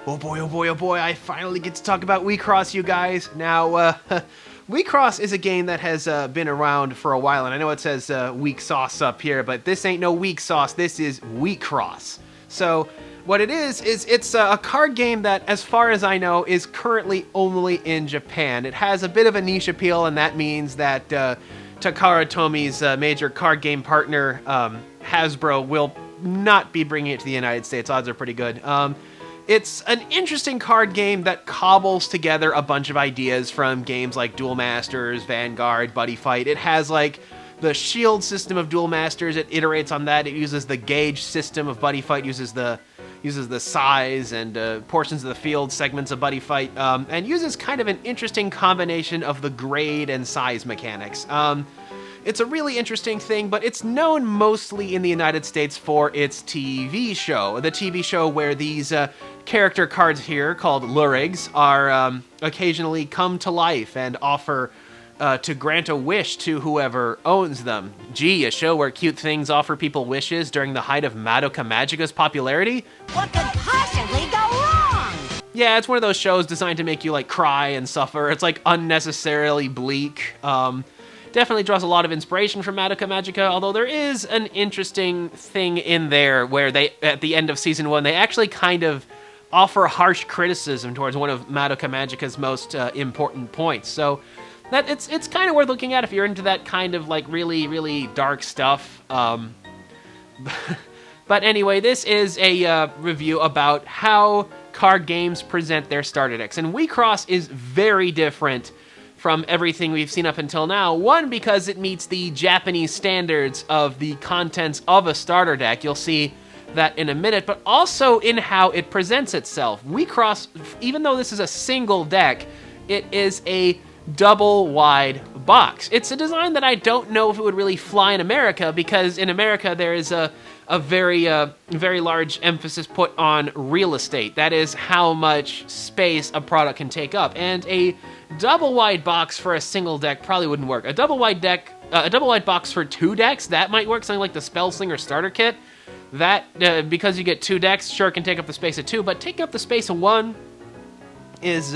Oh boy, oh boy, oh boy, I finally get to talk about WiXoss, you guys. Now, WiXoss is a game that has been around for a while, and I know it says weak sauce up here, but this ain't no weak sauce, this is WiXoss. So, what it is it's a card game that, as far as I know, is currently only in Japan. It has a bit of a niche appeal, and that means that Takara Tomy's major card game partner, Hasbro, will not be bringing it to the United States. Odds are pretty good. It's an interesting card game that cobbles together a bunch of ideas from games like Duel Masters, Vanguard, Buddyfight. It has like the shield system of Duel Masters. It iterates on that. It uses the gauge system of Buddyfight, uses the size and portions of the field segments of Buddyfight, and uses kind of an interesting combination of the grade and size mechanics. It's a really interesting thing, but it's known mostly in the United States for its TV show. The TV show where these character cards here, called Lurigs, are occasionally come to life and offer to grant a wish to whoever owns them. Gee, a show where cute things offer people wishes during the height of Madoka-Magica's popularity? What could possibly go wrong? Yeah, it's one of those shows designed to make you, like, cry and suffer. It's, like, unnecessarily bleak. Definitely draws a lot of inspiration from Madoka-Magica, although there is an interesting thing in there where they, at the end of Season 1, they actually kind of offer harsh criticism towards one of Madoka-Magica's most important points. So that it's kind of worth looking at if you're into that kind of, like, really, really dark stuff. But anyway, this is a review about how card games present their starter decks, and WiXoss is very different from everything we've seen up until now. One, because it meets the Japanese standards of the contents of a starter deck. You'll see that in a minute, but also in how it presents itself. WiXoss, even though this is a single deck, it is a double wide box. It's a design that I don't know if it would really fly in America, because in America there is a very large emphasis put on real estate. That is how much space a product can take up, and a double wide box for a single deck probably wouldn't work. A double wide box for two decks, that might work. Something like the Spellslinger starter kit, that because you get two decks, sure, can take up the space of two, but taking up the space of one is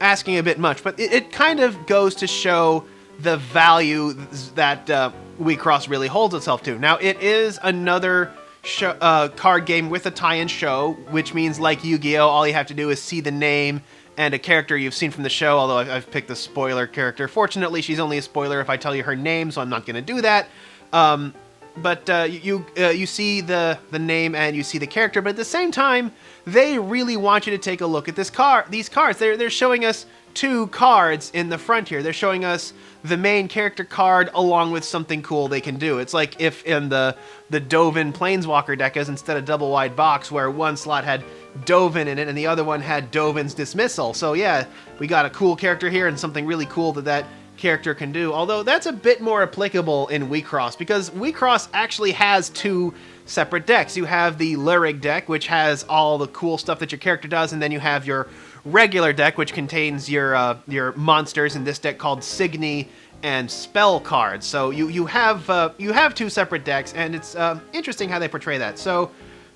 asking a bit much. But it kind of goes to show the value that WiXoss really holds itself to. Now, it is another card game with a tie-in show, which means, like Yu-Gi-Oh!, all you have to do is see the name and a character you've seen from the show, although I've picked the spoiler character. Fortunately, she's only a spoiler if I tell you her name, so I'm not going to do that. But you see the name and you see the character, but at the same time, they really want you to take a look at these cards. They're showing us two cards in the front here. They're showing us the main character card along with something cool they can do. It's like if in the Dovin Planeswalker deck, as instead of double wide box, where one slot had Dovin in it and the other one had Dovin's Dismissal. So yeah, we got a cool character here and something really cool that character can do. Although that's a bit more applicable in WiXoss, because WiXoss actually has two separate decks. You have the Lurig deck, which has all the cool stuff that your character does, and then you have your regular deck, which contains your monsters in this deck called Signy and spell cards. So you have two separate decks, and it's interesting how they portray that. So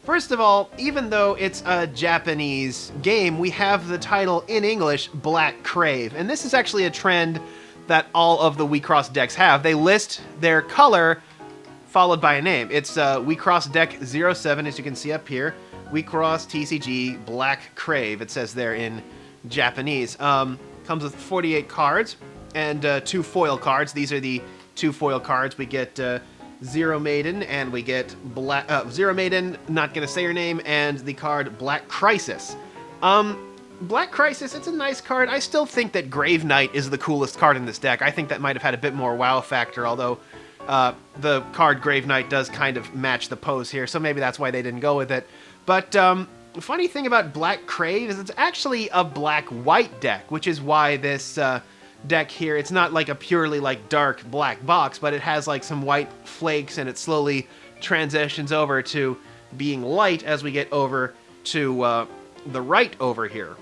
first of all, even though it's a Japanese game, we have the title in English, Black Crave, and this is actually a trend that all of the WiXoss decks have. They list their color followed by a name. It's WiXoss Deck 07, as you can see up here. WiXoss TCG Black Crave, it says there in Japanese. Comes with 48 cards and two foil cards. These are the two foil cards. We get Zero Maiden, and we get Zero Maiden, not gonna say her name, and the card Black Crisis. Black Crisis, it's a nice card. I still think that Grave Knight is the coolest card in this deck. I think that might have had a bit more wow factor, although the card Grave Knight does kind of match the pose here, so maybe that's why they didn't go with it. But the funny thing about Black Crave is it's actually a black-white deck, which is why this deck here, it's not like a purely like dark black box, but it has like some white flakes, and it slowly transitions over to being light as we get over to the right over here.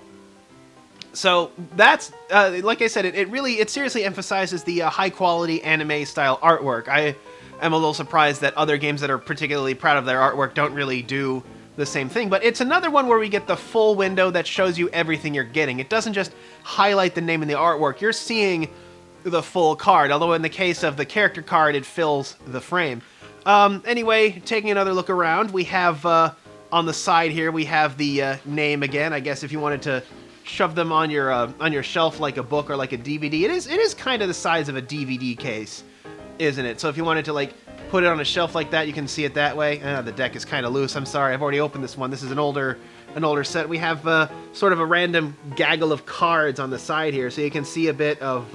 So that's, like I said, it seriously emphasizes the high-quality anime-style artwork. I am a little surprised that other games that are particularly proud of their artwork don't really do the same thing. But it's another one where we get the full window that shows you everything you're getting. It doesn't just highlight the name and the artwork. You're seeing the full card, although in the case of the character card, it fills the frame. Anyway, taking another look around, we have on the side here, we have the name again. I guess if you wanted to shove them on your shelf like a book or like a DVD, it is kind of the size of a DVD case, isn't it? So if you wanted to like put it on a shelf like that, you can see it that way. The deck is kind of loose. I'm sorry, I've already opened this one. This is an older set. We have sort of a random gaggle of cards on the side here, so you can see a bit of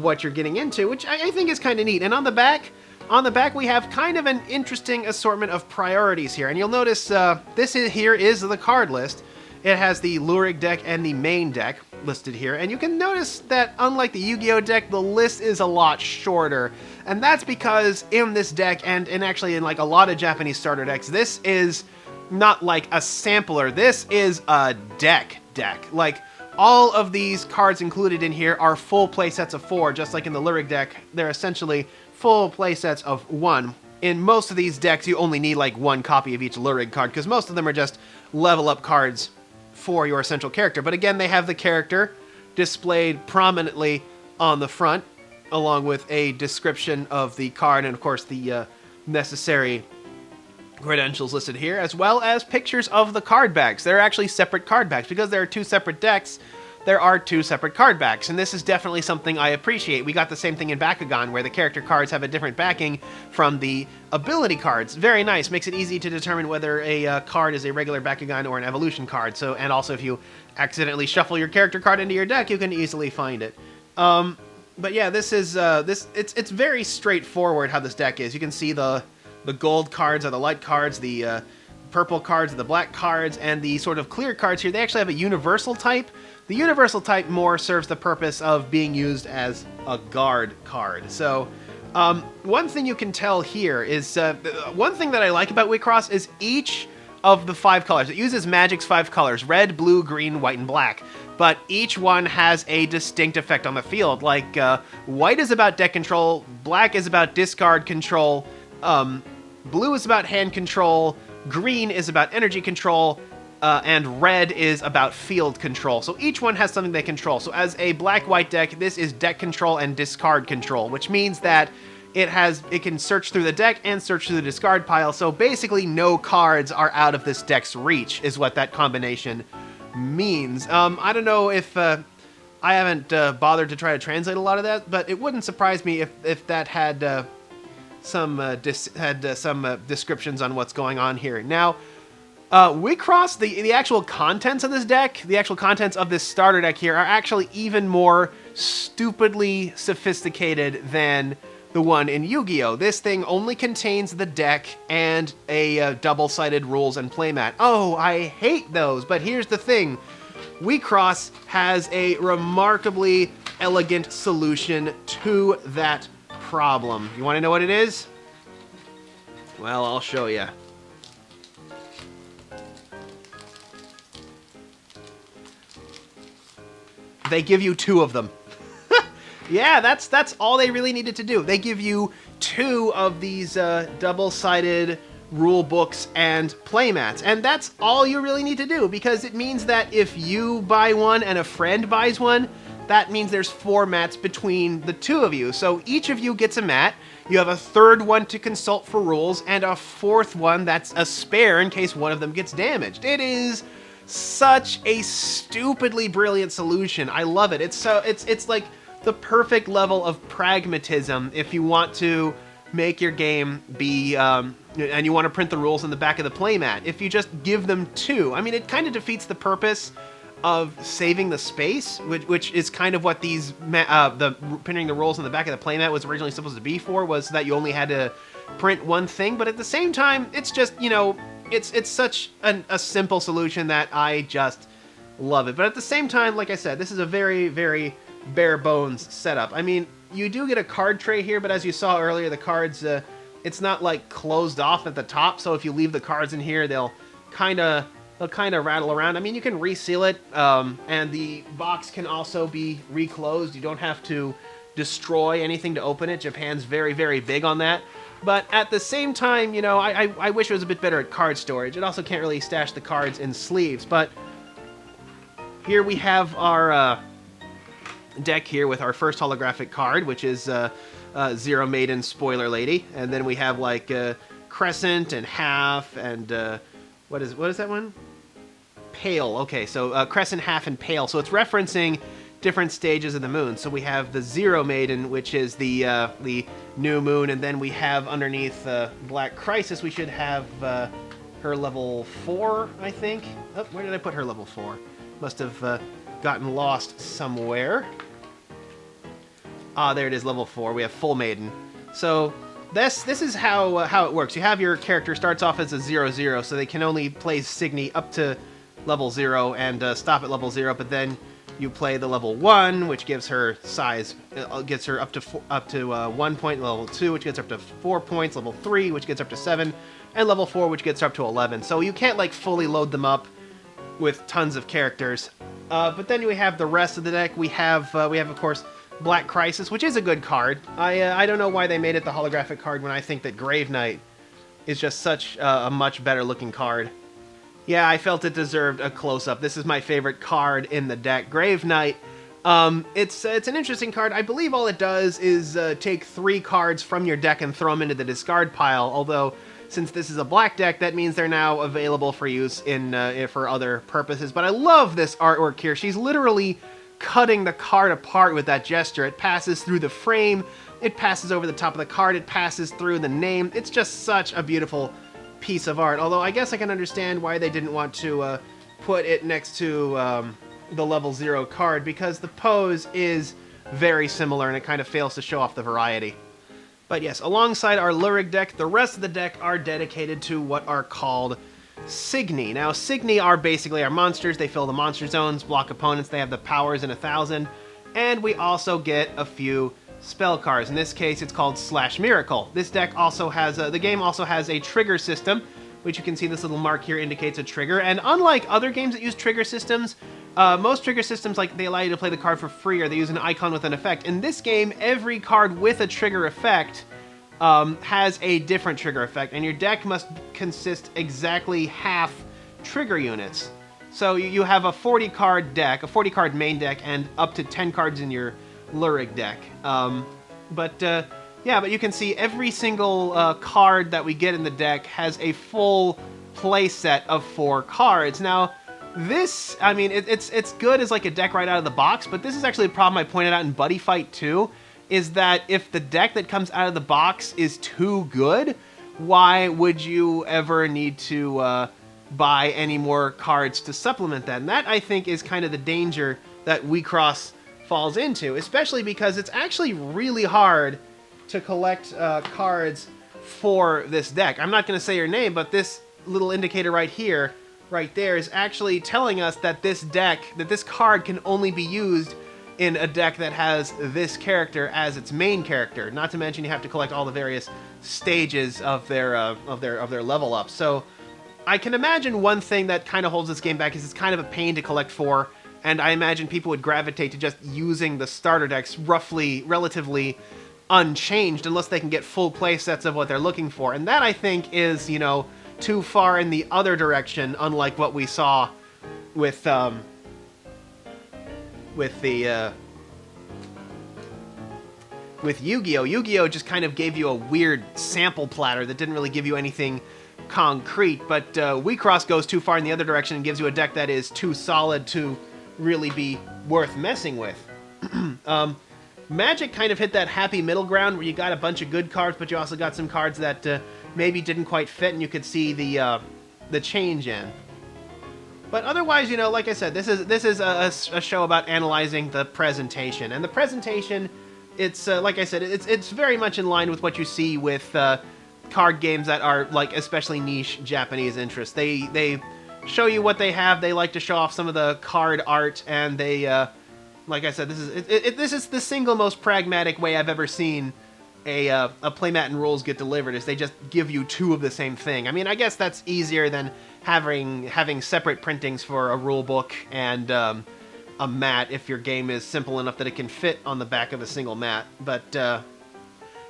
what you're getting into, which I think is kind of neat. And on the back we have kind of an interesting assortment of priorities here. And you'll notice here is the card list. It has the Lurig deck and the main deck listed here. And you can notice that unlike the Yu-Gi-Oh deck, the list is a lot shorter. And that's because in this deck, and actually in like a lot of Japanese starter decks, this is not like a sampler. This is a deck. Like, all of these cards included in here are full play sets of 4, just like in the Lurig deck. They're essentially full play sets of 1. In most of these decks, you only need like 1 copy of each Lurig card, because most of them are just level up cards for your essential character. But again, they have the character displayed prominently on the front, along with a description of the card, and of course the necessary credentials listed here, as well as pictures of the card backs. They're actually separate card backs. Because there are 2 separate decks, there are 2 separate card backs, and this is definitely something I appreciate. We got the same thing in Bakugan, where the character cards have a different backing from the ability cards. Very nice. Makes it easy to determine whether a card is a regular Bakugan or an evolution card. So, and also if you accidentally shuffle your character card into your deck, you can easily find it. But yeah, this is it's very straightforward how this deck is. You can see the gold cards are the light cards, the purple cards are the black cards, and the sort of clear cards here, they actually have a universal type. The universal type more serves the purpose of being used as a guard card. So one thing you can tell here is, one thing that I like about WiXoss is each of the 5 colors. It uses Magic's 5 colors, red, blue, green, white, and black. But each one has a distinct effect on the field. Like, white is about deck control, black is about discard control, blue is about hand control, green is about energy control, and red is about field control. So each one has something they control. So as a black-white deck, this is deck control and discard control, which means that it can search through the deck and search through the discard pile. So basically no cards are out of this deck's reach, is what that combination means. I don't know if I haven't bothered to try to translate a lot of that, but it wouldn't surprise me if that had some descriptions on what's going on here. Now, WiXoss, the actual contents of this deck, the actual contents of this starter deck here, are actually even more stupidly sophisticated than the one in Yu-Gi-Oh! This thing only contains the deck and a double-sided rules and playmat. Oh, I hate those, but here's the thing. WiXoss has a remarkably elegant solution to that problem. You want to know what it is? Well, I'll show you. They give you 2 of them. Yeah, that's all they really needed to do. They give you 2 of these double-sided rule books and playmats, and that's all you really need to do, because it means that if you buy one and a friend buys one, that means there's 4 mats between the 2 of you. So each of you gets a mat. You have a 3rd one to consult for rules, and a 4th one that's a spare in case one of them gets damaged. It is such a stupidly brilliant solution. I love it. It's like the perfect level of pragmatism if you want to make your game be, and you want to print the rules on the back of the playmat. If you just give them 2, I mean, it kind of defeats the purpose of saving the space, which is kind of what these printing the rules on the back of the playmat was originally supposed to be for, was that you only had to print one thing. But at the same time, it's just, you know, it's such a simple solution that I just love it. But at the same time, like I said, this is a very, very bare bones setup. I mean, you do get a card tray here, but as you saw earlier, the cards, it's not like closed off at the top. So if you leave the cards in here, they'll kind of rattle around. I mean, you can reseal it, and the box can also be reclosed. You don't have to destroy anything to open it. Japan's very, very big on that. But at the same time, you know, I wish it was a bit better at card storage. It also can't really stash the cards in sleeves. But here we have our deck here with our first holographic card, which is Zero Maiden Spoiler Lady. And then we have like Crescent and Half and what is that one? Pale. Okay, so Crescent, Half, and Pale. So it's referencing different stages of the moon. So we have the Zero Maiden, which is the new moon, and then we have underneath Black Crisis, we should have her level 4, I think. Oh, where did I put her level 4? Must have gotten lost somewhere. Ah, there it is, level 4. We have Full Maiden. So this is how it works. You have your character starts off as a 0/0, so they can only play Signy up to level 0 and stop at level 0, but then you play the level 1, which gives her size, gets her up to 1 point, level 2, which gets her up to 4 points, level 3, which gets her up to 7, and level 4, which gets her up to 11. So you can't like fully load them up with tons of characters. But then we have the rest of the deck. We have of course Black Crisis, which is a good card. I don't know why they made it the holographic card when I think that Grave Knight is just such a much better looking card. Yeah, I felt it deserved a close-up. This is my favorite card in the deck. Grave Knight, it's an interesting card. I believe all it does is take 3 cards from your deck and throw them into the discard pile, although since this is a black deck, that means they're now available for use for other purposes. But I love this artwork here. She's literally cutting the card apart with that gesture. It passes through the frame, it passes over the top of the card, it passes through the name. It's just such a beautiful piece of art, although I guess I can understand why they didn't want to put it next to the level 0 card, because the pose is very similar and it kind of fails to show off the variety. But yes, alongside our Lurig deck, the rest of the deck are dedicated to what are called Signy. Now, Signy are basically our monsters. They fill the monster zones, block opponents, they have the powers in 1,000, and we also get a few spell cards. In this case, it's called Slash Miracle. This deck also has, the game also has a trigger system, which you can see this little mark here indicates a trigger. And unlike other games that use trigger systems, most trigger systems, like, they allow you to play the card for free, or they use an icon with an effect. In this game, every card with a trigger effect has a different trigger effect, and your deck must consist exactly half trigger units. So you have a 40-card deck, a 40-card main deck, and up to 10 cards in your Lurig deck. Yeah, but you can see every single card that we get in the deck has a full play set of 4 cards. Now, this, I mean, it's good as like a deck right out of the box, but this is actually a problem I pointed out in Buddyfight 2, is that if the deck that comes out of the box is too good, why would you ever need to buy any more cards to supplement that? And that, I think, is kind of the danger that WiXoss falls into, especially because it's actually really hard to collect cards for this deck. I'm not going to say your name, but this little indicator right here, right there, is actually telling us that this card can only be used in a deck that has this character as its main character. Not to mention you have to collect all the various stages of their level up. So I can imagine one thing that kind of holds this game back is it's kind of a pain to collect for, and I imagine people would gravitate to just using the starter decks relatively unchanged unless they can get full play sets of what they're looking for. And that, I think, is, you know, too far in the other direction, unlike what we saw with Yu-Gi-Oh! Yu-Gi-Oh! Just kind of gave you a weird sample platter that didn't really give you anything concrete, but WiXoss goes too far in the other direction and gives you a deck that is too solid to really be worth messing with. Magic kind of hit that happy middle ground where you got a bunch of good cards, but you also got some cards that maybe didn't quite fit, and you could see the change in. But otherwise, you know, like I said, this is a show about analyzing the presentation, and the presentation, it's like I said, it's very much in line with what you see with card games that are like especially niche Japanese interests. They show you what they have. They like to show off some of the card art, and they, like I said, this is the single most pragmatic way I've ever seen a playmat and rules get delivered. Is they just give you 2 of the same thing. I mean, I guess that's easier than having separate printings for a rule book and a mat if your game is simple enough that it can fit on the back of a single mat. But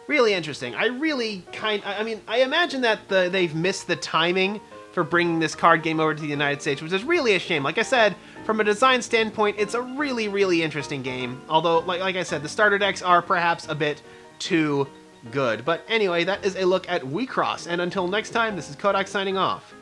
really interesting. I mean, I imagine that they've missed the timing for bringing this card game over to the United States, which is really a shame. Like I said, from a design standpoint, it's a really, really interesting game. Although, like I said, the starter decks are perhaps a bit too good. But anyway, that is a look at WiXoss. And until next time, this is Kodak signing off.